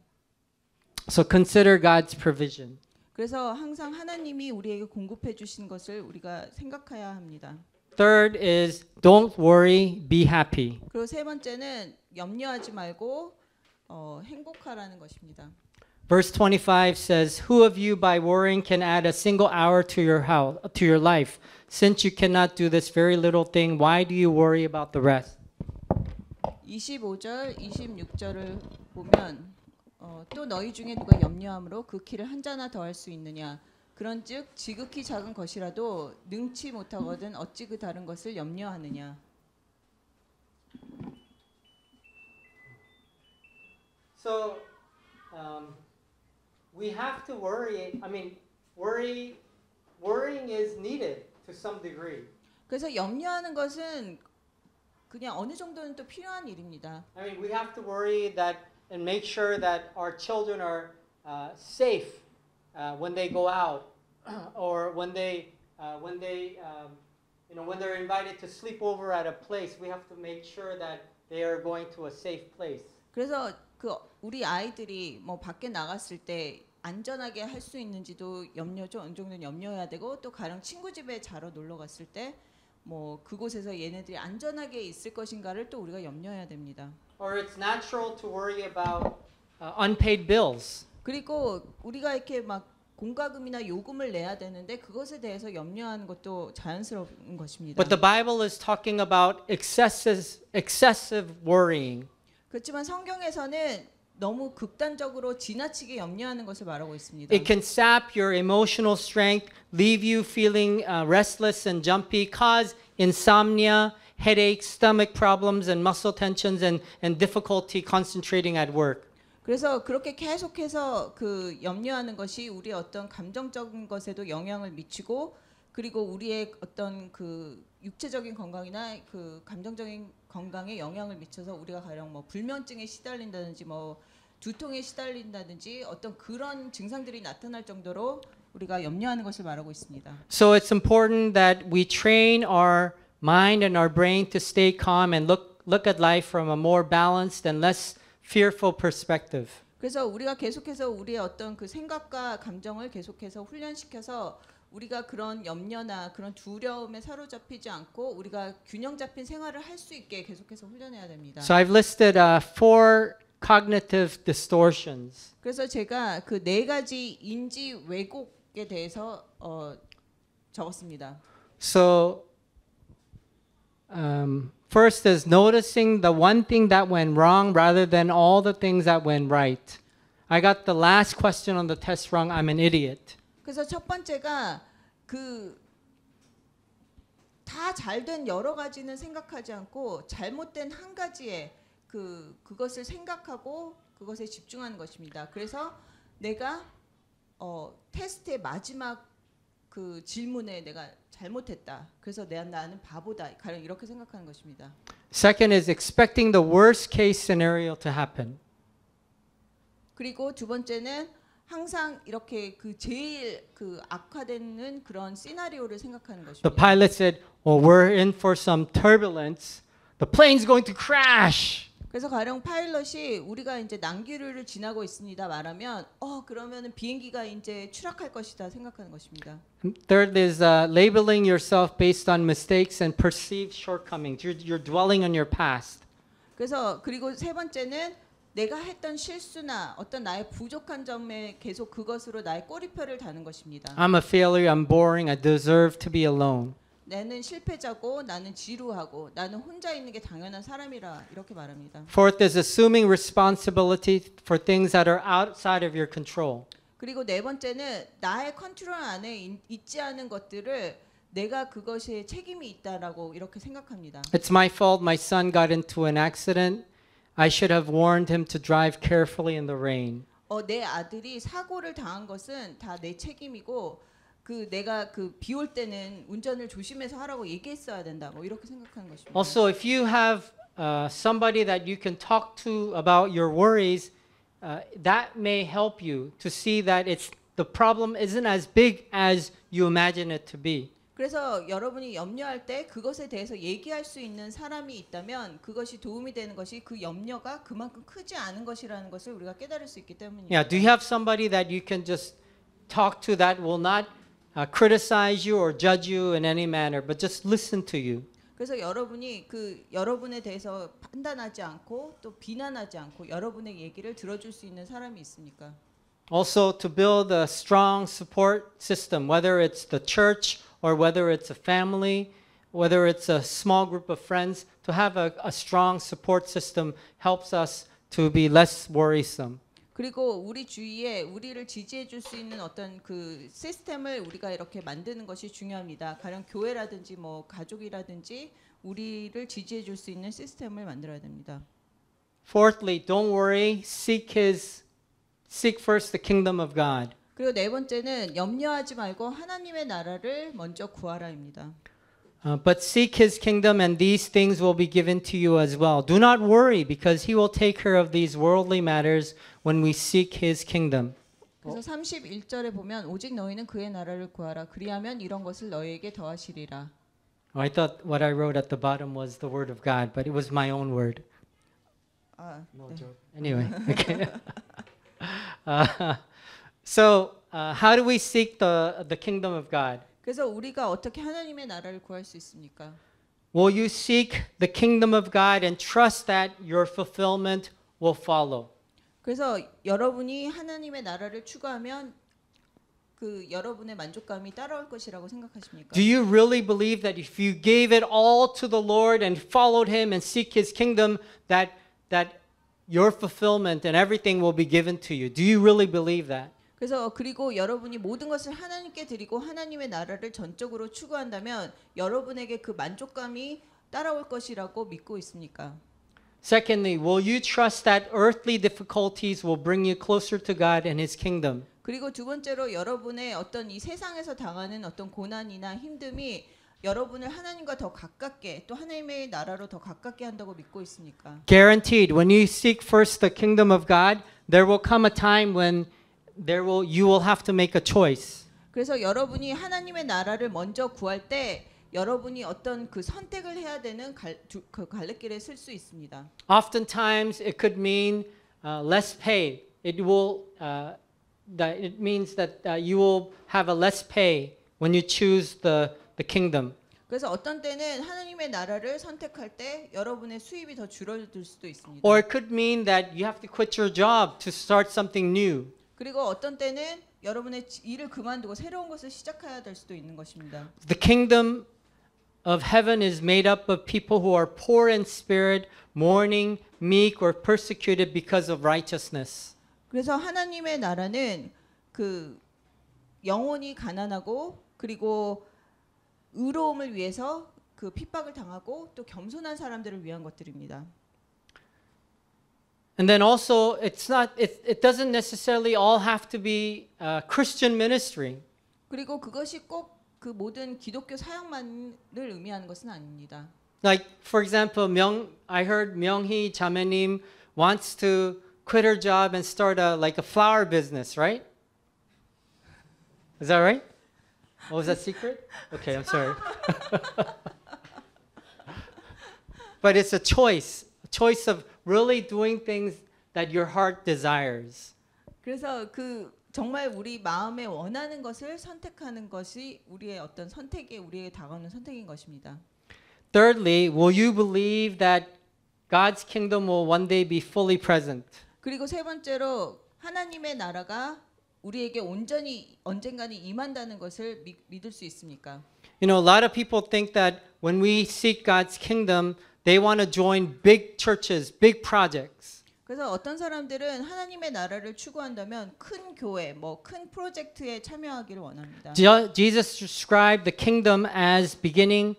So consider God's provision. 그래서 항상 하나님이 우리에게 공급해 주신 것을 우리가 생각해야 합니다. Third is don't worry, be happy. 그리고 세 번째는 염려하지 말고 행복하라는 것입니다. Verse 25 says, "Who of you by worrying can add a single hour to your life? Since you cannot do this very little thing, why do you worry about the rest?" 25절, 26절을 보면 또 너희 중에 누가 염려함으로 그 키를 한 자나 더할 수 있느냐. 그런즉 지극히 작은 것이라도 능치 못하거든 어찌 그 다른 것을 염려하느냐. So we have to worry. I mean, worrying is needed to some degree. 그래서 염려하는 것은 그냥 어느 정도는 또 필요한 일입니다. I mean, we have to worry that and make sure that our children are safe when they go out, or when they when they're invited to sleep over at a place. We have to make sure that they are going to a safe place. 그래서 그 우리 아이들이 뭐 밖에 나갔을 때 안전하게 할 수 있는지도 염려죠. 어느 정도는 염려해야 되고 또 가령 친구 집에 자러 놀러 갔을 때 뭐 그곳에서 얘네들이 안전하게 있을 것인가를 또 우리가 염려해야 됩니다. Or it's natural to worry about unpaid bills. 그리고 우리가 이렇게 막 공과금이나 요금을 내야 되는데 그것에 대해서 염려하는 것도 자연스러운 것입니다. But the Bible is talking about excessive worrying. 그렇지만 성경에서는 너무 극단적으로 지나치게 염려하는 것을 말하고 있습니다. It can sap your emotional strength, leave you feeling restless and jumpy, cause insomnia, headaches, stomach problems, and muscle tensions, and difficulty concentrating at work. 그래서 그렇게 계속해서 그 염려하는 것이 우리의 어떤 감정적인 것에도 영향을 미치고 그리고 우리의 어떤 그 육체적인 건강이나 그 감정적인 건강에 영향을 미쳐서 우리가 가령 뭐 불면증에 시달린다든지 뭐 두통에 시달린다든지 어떤 그런 증상들이 나타날 정도로 우리가 염려하는 것을 말하고 있습니다. So it's important that we train our mind and our brain to stay calm and look at life from a more balanced and less fearful perspective. 그래서 우리가 계속해서 우리의 어떤 그 생각과 감정을 계속해서 훈련시켜서 우리가 그런 염려나 그런 두려움에 사로잡히지 않고 우리가 균형 잡힌 생활을 할 수 있게 계속해서 훈련해야 됩니다. So I've listed four cognitive distortions. 그래서 제가 그 네 가지 인지 왜곡에 대해서 적었습니다. So first is noticing the one thing that went wrong rather than all the things that went right. I got the last question on the test wrong. I'm an idiot. 그래서 첫 번째가 그 다 잘된 여러 가지는 생각하지 않고 잘못된 한 가지에 그것을 생각하고 그것에 집중하는 것입니다. 그래서 내가 테스트의 마지막 그 질문에 내가 잘못했다. 그래서 나는 바보다. 가령 이렇게 생각하는 것입니다. Second is expecting the worst case scenario to happen. 그리고 두 번째는 항상 이렇게 그 제일 그 악화되는 그런 시나리오를 생각하는 것입니다. The pilot said, "Well, we're in for some turbulence. The plane's going to crash." 그래서 가령 파일럿이 우리가 이제 난기류를 지나고 있습니다 말하면 그러면은 비행기가 이제 추락할 것이다 생각하는 것입니다. Third is labeling yourself based on mistakes and perceived shortcomings. You're dwelling on your past. 그래서 그리고 세 번째는 내가 했던 실수나 어떤 나의 부족한 점에 계속 그것으로 나의 꼬리표를 다는 것입니다. I'm a failure. I'm boring. I deserve to be alone. 나는 실패자고 나는 지루하고 나는 혼자 있는 게 당연한 사람이라 이렇게 말합니다. Fourth is assuming responsibility for things that are outside of your control. 그리고 네 번째는 나의 컨트롤 안에 있지 않은 것들을 내가 그것에 책임이 있다라고 이렇게 생각합니다. It's my fault my son got into an accident. I should have warned him to drive carefully in the rain. 내 아들이 사고를 당한 것은 다 내 책임이고 그 내가 그 비 올 때는 운전을 조심해서 하라고 얘기했어야 된다. 뭐 이렇게 생각하는 것입니다. Also, if you have somebody that you can talk to about your worries, that may help you to see that the problem isn't as big as you imagine it to be. 그래서 여러분이 염려할 때 그것에 대해서 얘기할 수 있는 사람이 있다면 그것이 도움이 되는 것이 그 염려가 그만큼 크지 않은 것이라는 것을 우리가 깨달을 수 있기 때문입니다. Yeah, do you have somebody that you can just talk to that will not criticize you or judge you in any manner, but just listen to you? 그래서 여러분이 그 여러분에 대해서 판단하지 않고 또 비난하지 않고 여러분의 얘기를 들어줄 수 있는 사람이 있습니까? Also, to build a strong support system, whether it's the church or whether it's a family, whether it's a small group of friends, to have a strong support system helps us to be less worrisome. 그리고 우리 주위에 우리를 지지해 줄 수 있는 어떤 그 시스템을 우리가 이렇게 만드는 것이 중요합니다. 가령 교회라든지 뭐 가족이라든지 우리를 지지해 줄 수 있는 시스템을 만들어야 됩니다. Fourthly, don't worry, seek first the kingdom of God. 그리고 네 번째는 염려하지 말고 하나님의 나라를 먼저 구하라입니다. But seek his kingdom and these things will be given to you as well. Do not worry because he will take care of these worldly matters when we seek his kingdom. 그래서 31절에 보면 오직 너희는 그의 나라를 구하라. 그리하면 이런 것을 너희에게 더하시리라. I thought what I wrote at the bottom was the word of God, but it was my own word. 아, 네. Anyway, okay. How do we seek the kingdom of God? 그래서 우리가 어떻게 하나님의 나라를 구할 수 있습니까? Will you seek the kingdom of God and trust that your fulfillment will follow? 그래서 여러분이 하나님의 나라를 추구하면 그 여러분의 만족감이 따라올 것이라고 생각하십니까? Do you really believe that if you gave it all to the Lord and followed him and seek his kingdom that your fulfillment and everything will be given to you? Do you really believe that? 그래서 그리고 여러분이 모든 것을 하나님께 드리고 하나님의 나라를 전적으로 추구한다면 여러분에게 그 만족감이 따라올 것이라고 믿고 있습니까? Secondly, will you trust that earthly difficulties will bring you closer to God and his kingdom? 그리고 두 번째로 여러분의 어떤 이 세상에서 당하는 어떤 고난이나 힘듦이 여러분을 하나님과 더 가깝게 또 하나님의 나라로 더 가깝게 한다고 믿고 있습니까? Guaranteed, when you seek first the kingdom of God, there will come a time when you will have to make a choice. 그래서 여러분이 하나님의 나라를 먼저 구할 때 여러분이 어떤 그 선택을 해야 되는 그 갈래길에 쓸 수 있습니다. Oftentimes, it could mean less pay. It means that you will have a less pay when you choose the kingdom. 그래서 어떤 때는 하나님의 나라를 선택할 때 여러분의 수입이 더 줄어들 수도 있습니다. Or it could mean that you have to quit your job to start something new. 그리고 어떤 때는 여러분의 일을 그만두고 새로운 것을 시작해야 될 수도 있는 것입니다. The kingdom of heaven is made up of people who are poor in spirit, mourning, meek, or persecuted because of righteousness. 그래서 하나님의 나라는 그 영혼이 가난하고 그리고 의로움을 위해서 그 핍박을 당하고 또 겸손한 사람들을 위한 것들입니다. And then also, it doesn't necessarily all have to be Christian ministry. 그리고 그것이 꼭 그 모든 기독교 사역만을 의미하는 것은 아닙니다. Like for example, I heard 명희 자매님 wants to quit her job and start like a flower business, right? Is that right? Oh, was that secret? Okay, I'm sorry. But it's a choice of really doing things that your heart desires. 그래서 그 정말 우리 마음에 원하는 것을 선택하는 것이 우리의 어떤 선택이 우리에게 다가오는 선택인 것입니다. Thirdly, will you believe that God's kingdom will one day be fully present? 그리고 세 번째로 하나님의 나라가 우리에게 온전히 언젠가는 임한다는 것을 믿을 수 있습니까? You know, a lot of people think that when we seek God's kingdom, they want to join big churches, big projects. 그래서 어떤 사람들은 하나님의 나라를 추구한다면 큰 교회, 뭐 큰 프로젝트에 참여하기를 원합니다. Jesus described the kingdom as beginning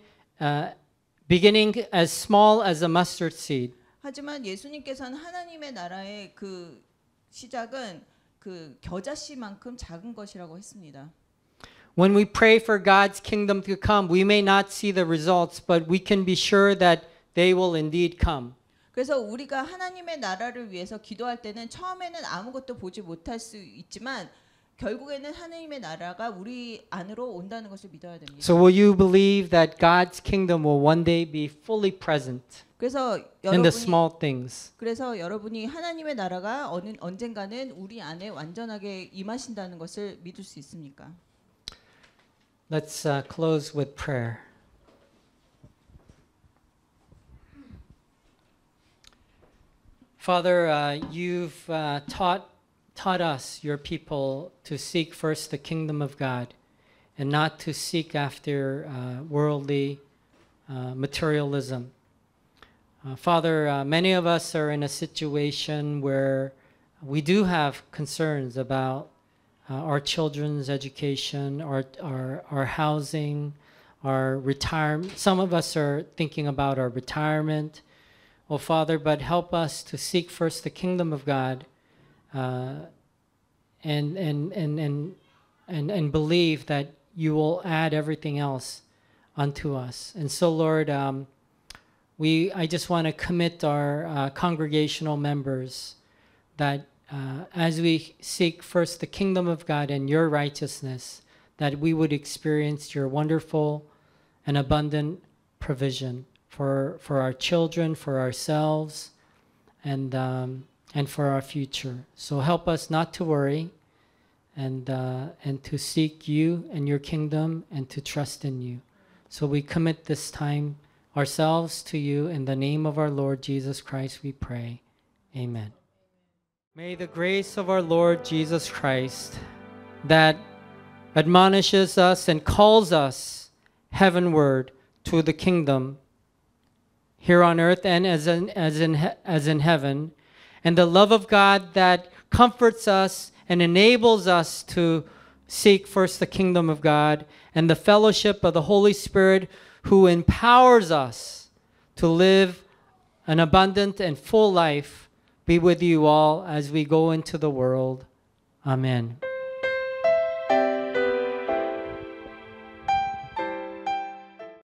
as small as a mustard seed. 하지만 예수님께서는 하나님의 나라의 그 시작은 그 겨자씨만큼 작은 것이라고 했습니다. When we pray for God's kingdom to come, we may not see the results, but we can be sure that they will indeed come. 그래서 우리가 하나님의 나라를 위해서 기도할 때는 처음에는 아무것도 보지 못할 수 있지만 결국에는 하나님의 나라가 우리 안으로 온다는 것을 믿어야 됩니다. So will you believe that God's kingdom will one day be fully present 그래서 in the small things? 그래서 여러분이 하나님의 나라가 언젠가는 우리 안에 완전하게 임하신다는 것을 믿을 수 있습니까? Let's close with prayer. Father, you've taught us, your people, to seek first the kingdom of God and not to seek after worldly materialism. Father, many of us are in a situation where we do have concerns about our children's education, our housing, our retirement. Some of us are thinking about our retirement. Oh, Father, but help us to seek first the kingdom of God and believe that you will add everything else unto us. And so, Lord, I just want to commit our congregational members that as we seek first the kingdom of God and your righteousness, that we would experience your wonderful and abundant provision for our children, for ourselves, and for our future. So help us not to worry, and to seek you and your kingdom, and to trust in you. So we commit this time ourselves to you. In the name of our Lord Jesus Christ, we pray. Amen. May the grace of our Lord Jesus Christ, that admonishes us and calls us heavenward to the kingdom here on earth and as in heaven, and the love of God that comforts us and enables us to seek first the kingdom of God, and the fellowship of the Holy Spirit who empowers us to live an abundant and full life, be with you all as we go into the world. Amen.